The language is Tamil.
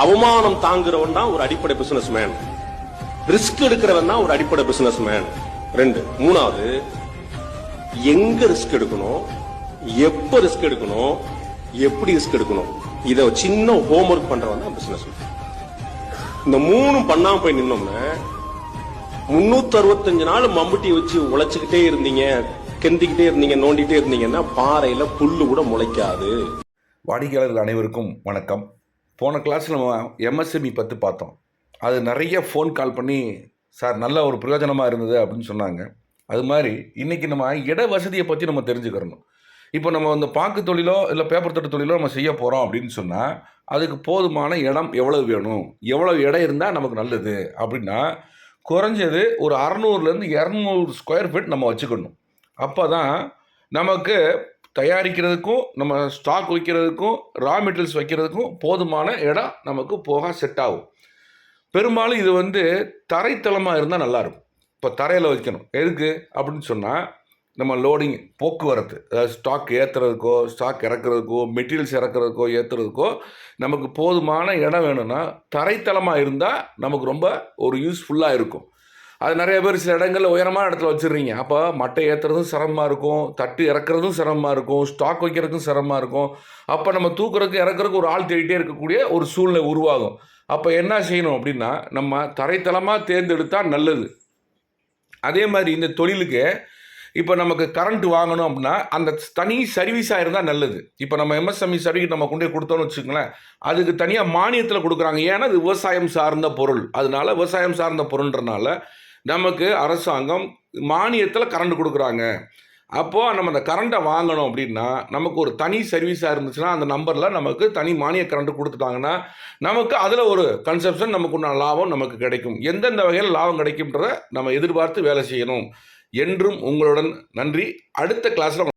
அவமானம் தாங்குறவன் தான் ஒரு அடிப்படை பிசினஸ் மேன். ரிஸ்க் எடுக்கிறவன் தான் ஒரு அடிப்படை பிசினஸ் மேன். ரெண்டு. மூணாவது, எங்க ரிஸ்க் எடுக்கணும், எப்ப ரிஸ்க் எடுக்கணும், எப்படி ரிஸ்க் எடுக்கணும், இத சின்ன ஹோம்ஒர்க் பண்றவன் தான் பிசினஸ் மேன். இந்த மூணும் பண்ணாம போய் நின்னோம்னா 365 நாள் மம்புட்டி வச்சு உழைச்சுக்கிட்டே இருந்தீங்க, கெந்திக்கிட்டே இருந்தீங்க, நோண்டிட்டே இருந்தீங்கன்னா பாறையில புல்லு கூட முளைக்காது. வாடிக்கையாளர்கள் அனைவருக்கும் வணக்கம். போன கிளாஸில் நம்ம எம்எஸ்எம்இ பற்றி பார்த்தோம். அது நிறைய ஃபோன் கால் பண்ணி சார் நல்ல ஒரு பிரயோஜனமாக இருந்தது அப்படின்னு சொன்னாங்க. அது மாதிரி இன்றைக்கி நம்ம இட வசதியை பற்றி நம்ம தெரிஞ்சுக்கிறணும். இப்போ நம்ம இந்த பாக்கு தொழிலோ இல்லை பேப்பர் தட்டு தொழிலோ நம்ம செய்ய போகிறோம் அப்படின்னு சொன்னால் அதுக்கு போதுமான இடம் எவ்வளோ வேணும், எவ்வளோ இடம் இருந்தால் நமக்கு நல்லது அப்படின்னா குறைஞ்சது ஒரு 600லேருந்து 200 ஸ்கொயர் ஃபீட் நம்ம வச்சுக்கணும். அப்போ தான் நமக்கு தயாரிக்கிறதுக்கும் நம்ம ஸ்டாக் வைக்கிறதுக்கும் ரா மெட்டீரியல்ஸ் வைக்கிறதுக்கும் போதுமான இடம் நமக்கு போக செட் ஆகும். பெரும்பாலும் இது தரைத்தளமாக இருந்தால் நல்லாயிருக்கும். இப்போ தரையில் வைக்கணும். எதுக்கு அப்படின்னு சொன்னால் நம்ம லோடிங் போக்குவரத்து, அதாவது ஸ்டாக் ஏற்றுறதுக்கோ ஸ்டாக் இறக்குறதுக்கோ மெட்டீரியல்ஸ் இறக்குறதுக்கோ ஏற்றுறதுக்கோ நமக்கு போதுமான இடம் வேணும்னா தரைத்தளமாக இருந்தால் நமக்கு ரொம்ப ஒரு யூஸ்ஃபுல்லாக இருக்கும். அது நிறைய பேர் சில இடங்களில் உயரமான இடத்துல வச்சுடுறீங்க. அப்போ மட்டை ஏற்றுறதும் சிரமமாக இருக்கும், தட்டு இறக்குறதும் சிரமமாக இருக்கும், ஸ்டாக் வைக்கிறதுக்கும் சிரமமாக இருக்கும். அப்போ நம்ம தூக்குறதுக்கு இறக்குறதுக்கு ஒரு ஆள் தேடிட்டே இருக்கக்கூடிய ஒரு சூழ்நிலை உருவாகும். அப்போ என்ன செய்யணும் அப்படின்னா நம்ம தரைத்தளமாக தேர்ந்தெடுத்தால் நல்லது. அதே மாதிரி இந்த தொழிலுக்கு இப்போ நமக்கு கரண்ட் வாங்கணும் அப்படின்னா அந்த தனி சர்வீஸாக இருந்தால் நல்லது. இப்போ நம்ம எம்எஸ்எம்இ சர்வீஸ் நம்ம கொண்டு போய் கொடுத்தோன்னு வச்சுக்கோங்களேன், அதுக்கு தனியாக மானியத்தில் கொடுக்குறாங்க. ஏன்னா அது விவசாயம் சார்ந்த பொருள். அதனால விவசாயம் சார்ந்த பொருள்ன்றனால நமக்கு அரசாங்கம் மானியத்தில் கரண்ட் கொடுக்குறாங்க. அப்போது நம்ம அந்த கரண்ட்டை வாங்கணும் அப்படின்னா நமக்கு ஒரு தனி சர்வீஸாக இருந்துச்சுன்னா அந்த நம்பரில் நமக்கு தனி மானிய கரண்ட் கொடுத்துட்டாங்கன்னா நமக்கு அதில் ஒரு கன்சப்ஷன், நமக்கு உண்டான லாபம் நமக்கு கிடைக்கும். எந்தெந்த வகையில் லாபம் கிடைக்கும்ன்றதை நம்ம எதிர்பார்த்து வேலை செய்யணும். என்றும் உங்களுடன் நன்றி. அடுத்த கிளாஸில்